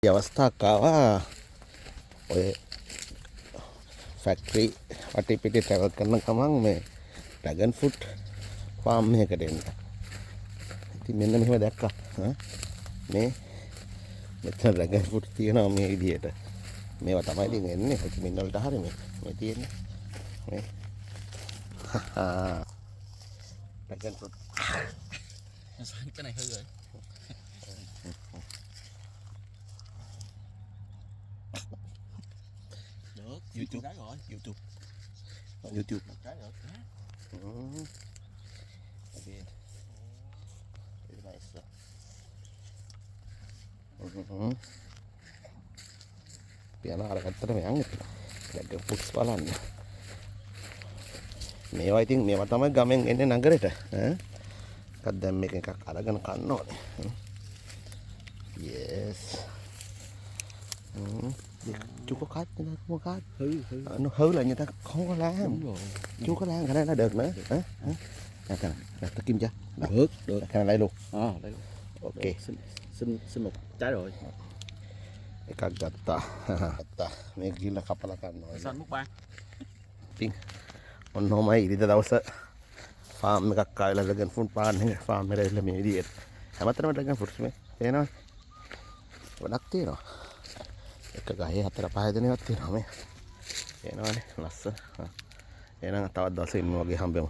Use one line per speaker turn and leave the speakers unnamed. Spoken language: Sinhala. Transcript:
අවස්ථාවක් ආවා ඔය ෆැක්ටරි වටේ පිටේ ට්‍රැවල් කරන ගමන් මේ ඩ්‍රැගන් ෆෘට් ෆාම් එකකට එන්න. ඉතින් මෙන්න මෙහෙම දැක්කා. මේ මෙතන ඩ්‍රැගන් ෆෘට් තියෙනවා මේ විදියට. මේවා තමයි ඉතින් එන්නේ. ඉතින් මින් වලට හරිය මේ තියෙන්නේ. මේ dragon fruit.
cái này hư rồi. Được, YouTube cái rồi, YouTube.
YouTube.
Một cái được.
Again. Very nice. Piano ada kata memang itu. Ada puts balan. මේවා ඉතින් මේවා තමයි ගමෙන් එන්නේ නගරෙට. එකක් දැන් මේක එකක් අරගෙන කන්න ඕනේ. Yes. Chú có khách nữa, có khách. Nó hư là người ta không có làm.
Đúng rồi.
Chú có làm cái này là được nữa. Nè, ta kim chưa?
Được, được.
Cái này lấy luôn.
Đây.
Ok.
Xin một trái rồi.
එකක් ගත්තා. ගත්තා. මේක ගිහලා කපලා ගන්න ඕනේ.
Xanh múc ba.
ඉතින් ඔන්න ඔහමයි ඉරිදා දවස ෆාම් එකක් ආවිලා ඩ්‍රැගන් ෆෘට් පාන්න එක ෆාම් එකට ඇවිල්ලා මේ විදියට හැමතැනම ඩ්‍රැගන් ෆෘට්ස් මේ පේනවනේ ගොඩක් තියෙනවා එක ගහේ 4-5 දෙනෙක් තියෙනවා මේ පේනවනේ ලස්සන එහෙනම් තවත් දවසක ඉන්න වගේ හම්බෙමු